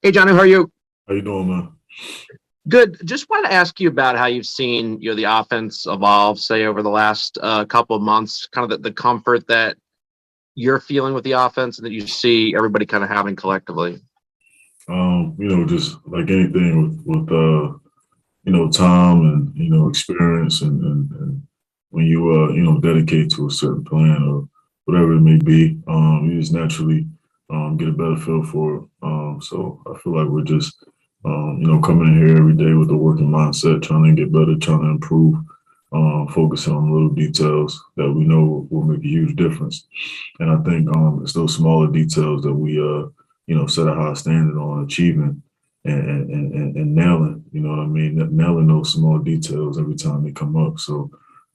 Hey, Jonnu, how are you? How you doing, man? Good. Just wanted to ask you about how you've seen the offense evolve, say over the last couple of months, kind of the comfort that you're feeling with the offense and that you see everybody kind of having collectively. Just like anything with time and experience and when you dedicate to a certain plan or whatever it may be, you just naturally get a better feel for it. So I feel like we're just coming in here every day with a working mindset, trying to get better, trying to improve, focusing on little details that we know will make a huge difference. And I think it's those smaller details that we set a high standard on achieving and nailing, you know what I mean? Nailing those small details every time they come up. So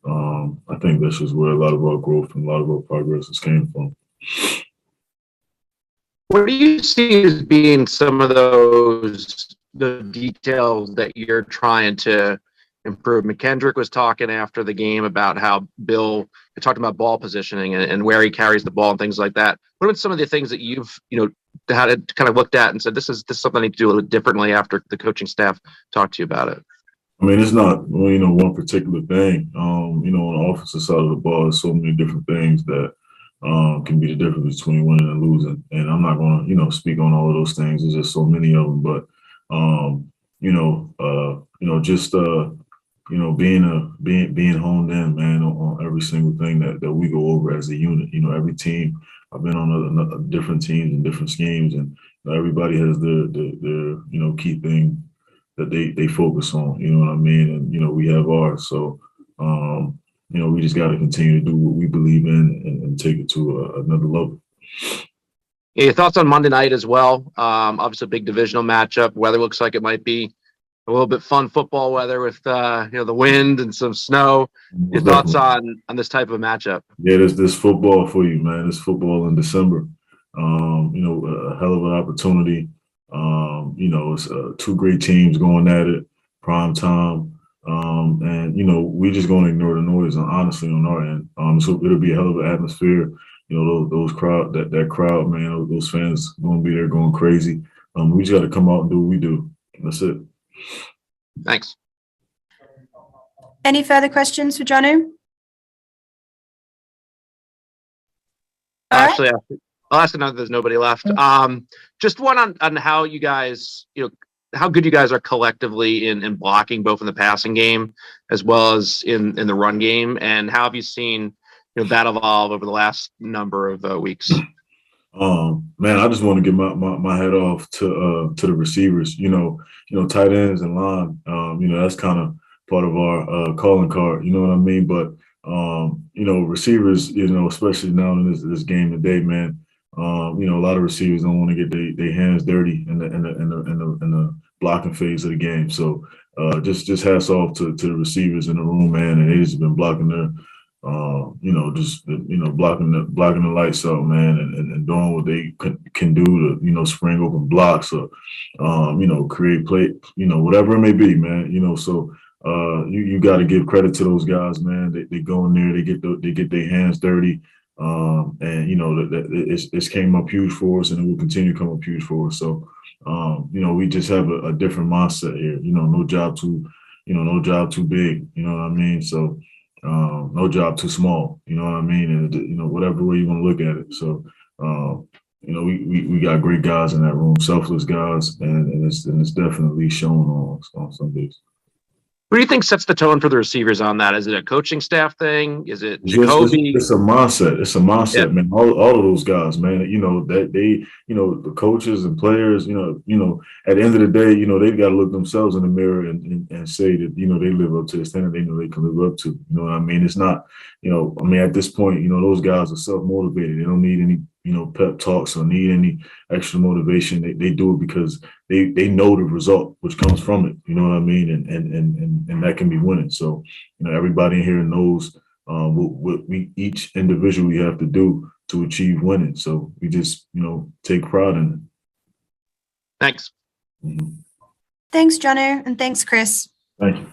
I think that's just where a lot of our growth and a lot of our progress has came from. What do you see as being some of the details that you're trying to improve? McKendrick was talking after the game about how Bill talked about ball positioning and where he carries the ball and things like that. What are some of the things that you've had kind of looked at and said this is something I need to do a little differently after the coaching staff talked to you about it? I mean, it's not one particular thing. On the offensive side of the ball, there's so many different things that can be the difference between winning and losing. And I'm not going to speak on all of those things. There's just so many of them. But just being honed in, man, on every single thing that we go over as a unit. Every team. I've been on different teams and different schemes, and everybody has their key thing that they focus on. You know what I mean? And we have ours. So we just got to continue to do what we believe in and take it to another level. Yeah, your thoughts on Monday night as well? Obviously, a big divisional matchup. Weather looks like it might be a little bit fun football weather with the wind and some snow. Your Most thoughts definitely. on this type of matchup? Yeah, this football for you, man. This football in December. A hell of an opportunity. It's two great teams going at it, prime time. And we just going to ignore the noise, honestly, on our end. So it'll be a hell of an atmosphere. Those crowd, that crowd, man, those fans going to be there going crazy. We just got to come out and do what we do. That's it. Thanks. Any further questions for Jonnu? Actually, I'll ask another. There's nobody left. Just one on how you guys, how good you guys are collectively in blocking, both in the passing game as well as in the run game, and how have you seen that evolve over the last number of weeks? Man, I just want to give my head off to the receivers. Tight ends and line. That's kind of part of our calling card. You know what I mean? But receivers. Especially now in this game today, man. A lot of receivers don't want to get their hands dirty in the blocking phase of the game. So just hats off to the receivers in the room, man. And they just been blocking their blocking the lights out, man, and doing what they can do to, spring open blocks or, create play, whatever it may be, man. So you got to give credit to those guys, man. They go in there, they get their hands dirty, and it's came up huge for us, and it will continue to come up huge for us. So we just have a different mindset here. No job too big. You know what I mean? So. No job too small, you know what I mean? And whatever way you want to look at it. So we got great guys in that room, selfless guys, and it's definitely shown on some days. What do you think sets the tone for the receivers on that? Is it a coaching staff thing? Is it It's, Jacoby? it's a mindset. It's a mindset, Yeah. man. All of those guys, man. That they, the coaches and players. At the end of the day, they've got to look themselves in the mirror and say that they live up to the standard they know they can live up to. You know what I mean? It's not, at this point, those guys are self motivated. They don't need any pep talks or need any extra motivation. They do it because they know the result which comes from it. You know what I mean? And that can be winning. So everybody in here knows what we each individually have to do to achieve winning. So we just take pride in it. Thanks. Mm-hmm. Thanks, Jonnu, and thanks, Chris. Thank you.